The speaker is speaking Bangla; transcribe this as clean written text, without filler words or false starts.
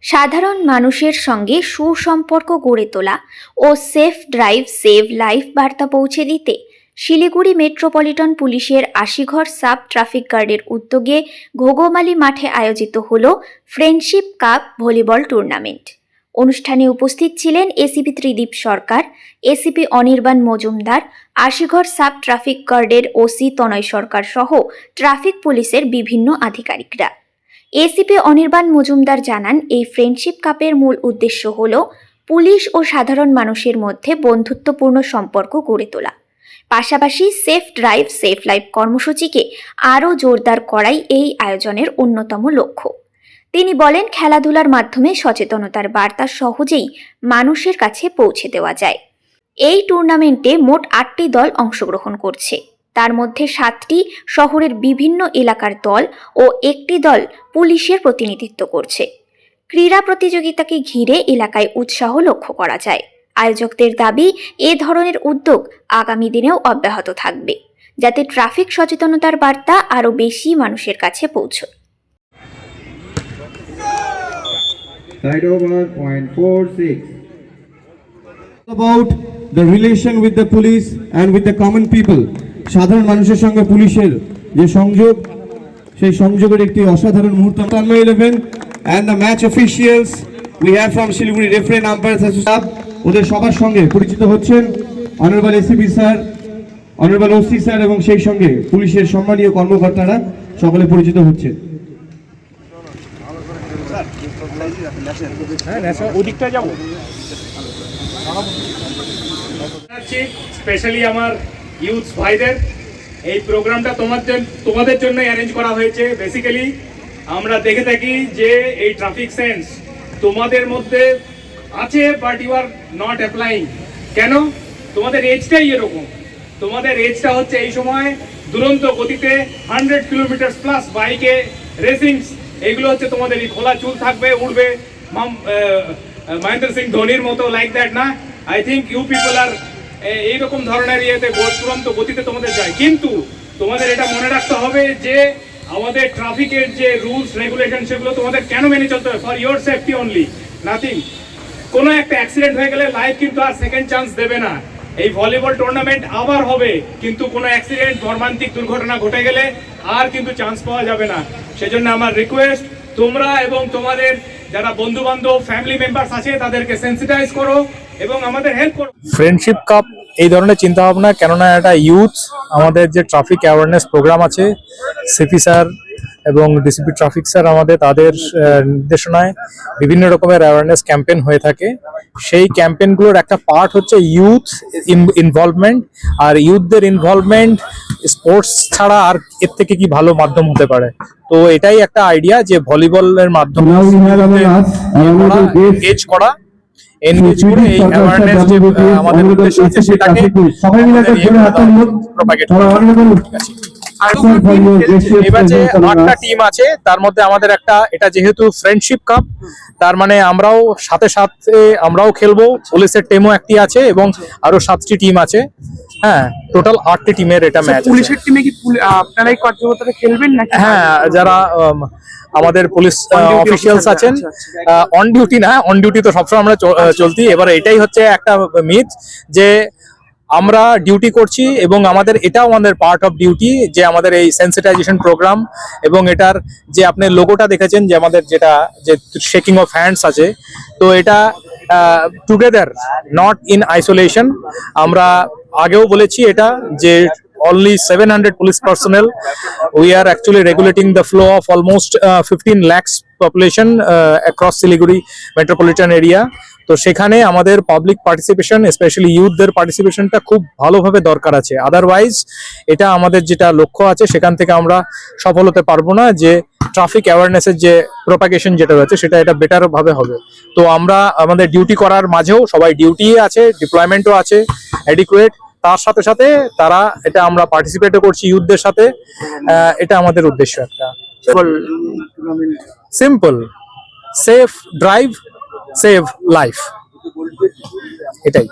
সাধারণ মানুষের সঙ্গে সুসম্পর্ক গড়ে তোলা ও সেফ ড্রাইভ সেভ লাইফ বার্তা পৌঁছে দিতে শিলিগুড়ি মেট্রোপলিটন পুলিশের আশিঘর সাব ট্রাফিক গার্ডের উদ্যোগে ঘোগোমালি মাঠে আয়োজিত হল ফ্রেন্ডশিপ কাপ ভলিবল টুর্নামেন্ট। অনুষ্ঠানে উপস্থিত ছিলেন ACP Tridip Sarkar, ACP Anirban Majumdar, Ashighar sub traffic গার্ডের ওসি তনয় সরকার সহ ট্রাফিক পুলিশের বিভিন্ন আধিকারিকরা। এসিপি অনির্বাণ মজুমদার জানান, এই ফ্রেন্ডশিপ কাপের মূল উদ্দেশ্য হল পুলিশ ও সাধারণ মানুষের মধ্যে বন্ধুত্বপূর্ণ সম্পর্ক গড়ে তোলা, পাশাপাশি সেফ ড্রাইভ সেফ লাইফ কর্মসূচিকে আরও জোরদার করাই এই আয়োজনের অন্যতম লক্ষ্য। তিনি বলেন, খেলাধুলার মাধ্যমে সচেতনতার বার্তা সহজেই মানুষের কাছে পৌঁছে দেওয়া যায়। এই টুর্নামেন্টে মোট 8টি দল অংশগ্রহণ করছে, তার মধ্যে 7টি শহরের বিভিন্ন এলাকার দল ও 1টি দল পুলিশের প্রতিনিধিত্ব করছে। ক্রীড়া প্রতিযোগিতাকে ঘিরে এলাকায় উৎসাহ লক্ষ্য করা যায়। আয়োজকদের দাবি, এ ধরনের উদ্যোগ আগামী দিনেও অব্যাহত থাকবে, যাতে ট্রাফিক সচেতনতার বার্তা আরও বেশি মানুষের কাছে পৌঁছয়। Side over, point 4-6. About the relation with the police and with the common people. সাধারণ মানুষের সঙ্গে পুলিশের যে সংযোগ, সেই সংযোগের একটি অসাধারণ মুহূর্ত। 11 and the match officials we have from Siliguri referee umpires association, ওদের সবার সঙ্গে পরিচিত হচ্ছেন honourable ACP sir, honourable OC sir এবং সেই সঙ্গে পুলিশের সম্মানীয় কর্মকর্তারা সকলে পরিচিত হচ্ছেন। স্পেশালি আমার ইউথ ভাইদের এই প্রোগ্রামটা তোমাদের জন্য অ্যারেঞ্জ করা হয়েছে। বেসিক্যালি আমরা দেখে থাকি যে এই ট্রাফিক সেন্স তোমাদের মধ্যে আছে, but you are not applying. কেন? তোমাদের এজটাই এরকম। তোমাদের এজটা হচ্ছে এই সময় দুরন্ত গতিতে 100 কিলোমিটার প্লাস বাইকে রেসিংস, এগুলো হচ্ছে তোমাদের এই খোলা চুল থাকবে, উড়বে মহেন্দ্র সিং ধোনির মতো, লাইক দ্যাট না? আই থিঙ্ক ইউ পিপল আর এইরকম ধরনের ইয়েতে তুরন্ত গতিতে তোমাদের যায়। কিন্তু তোমাদের এটা মনে রাখতে হবে যে আমাদের ট্রাফিকের যে রুলস রেগুলেশন সেগুলো তোমাদের কেন মেনে চলতে হবে? For your safety only, nothing. কোনো একটা অ্যাক্সিডেন্ট হয়ে গেলে লাইফ কিন্তু আর সেকেন্ড চান্স দেবে না। এই ভলিবল টুর্নামেন্ট আবার হবে, কিন্তু কোনো অ্যাক্সিডেন্ট মর্মান্তিক দুর্ঘটনা ঘটে গেলে আর কিন্তু চান্স পাওয়া যাবে না। সেজন্য আমার রিকোয়েস্ট, তোমরা এবং তোমাদের যারা বন্ধু বান্ধব ফ্যামিলি মেম্বার্স আছে তাদেরকে সেন্সিটাইজ করো এবং আমাদের হেল্প করো। ফ্রেন্ডশিপ কাপ এই ধরনের চিন্তা ভাবনা, কেননা এটা ইউথ, আমাদের যে ট্রাফিক অ্যাওয়ারনেস প্রোগ্রাম আছে, সিপি স্যার এবং ডিসিপি ট্রাফিক স্যার তাদের নির্দেশনায় বিভিন্ন রকমের অ্যাওয়ারনেস ক্যাম্পেইন হয়ে থাকে। সেই ক্যাম্পেইনগুলোর একটা পার্ট হচ্ছে ইউথ ইনভলভমেন্ট, আর ইউথদের ইনভলভমেন্ট স্পোর্টস ছাড়া আর এর থেকে কি ভালো মাধ্যম হতে পারে। তো এটাই একটা আইডিয়া যে ভলিবলের মাধ্যমে এনগেজ করা, এনগেজ করে এই অ্যাওয়ারনেস যে আমাদের উদ্দেশ্য আছে সেটাকে প্রপাগেট করা। এবার যে 8টা টিম আছে তার মধ্যে আমাদের একটা, এটা যেহেতু ফ্রেন্ডশিপ কাপ, তার মানে আমরাও সাথে আমরাও খেলবো। পুলিশের টিমও একটি আছে এবং আরো 7টি টিম আছে। হ্যাঁ, টোটাল 8টি টিমের এটা ম্যাচ। পুলিশের টিমে কি আপনারাই কর্তব্যরতরা খেলবেন নাকি? হ্যাঁ, যারা আমাদের পুলিশ অফিসিয়ালস আছেন, অন ডিউটি না, অন ডিউটি তো সবসময় আমরা চলতি। এবার এটাই হচ্ছে একটা মিথ যে আমরা ডিউটি করছি, এবং এটাও আমাদের পার্ট অফ ডিউটি যে আমাদের এই সেন্সিটাইজেশন প্রোগ্রাম, এবং এটার যে আপনি লোগোটা দেখেছেন যে আমাদের যেটা যে শেকিং অফ হ্যান্ডস আছে, তো এটা টুগেদার, নট ইন আইসোলেশন। আমরা আগেও বলেছি এটা যে only 700 police personnel. We are actually regulating the flow of almost 15 lakhs population across Siliguri metropolitan area. তো সেখানে আমাদের পাবলিক পার্টিসিপেশন, স্পেশালি ইউথদের পার্টিসিপেশনটা খুব ভালোভাবে দরকার আছে। আদারওয়াইজ এটা আমাদের যেটা লক্ষ্য আছে সেখান থেকে আমরা সফল হতে পারবো না, যে ট্রাফিক অ্যাওয়ারনেসের যে প্রপাগেশন যেটা রয়েছে সেটা এটা বেটার ভাবে হবে। তো আমরা আমাদের ডিউটি করার মাঝেও সবাই ডিউটি আছে, ডিপ্লয়মেন্টও আছে অ্যাডিকুয়েট, তার সাথে সাথে তারা এটা আমরা পার্টিসিপেটও করছি ইউথদের সাথে। এটা আমাদের উদ্দেশ্য একটা simple, safe drive save life, এটাই।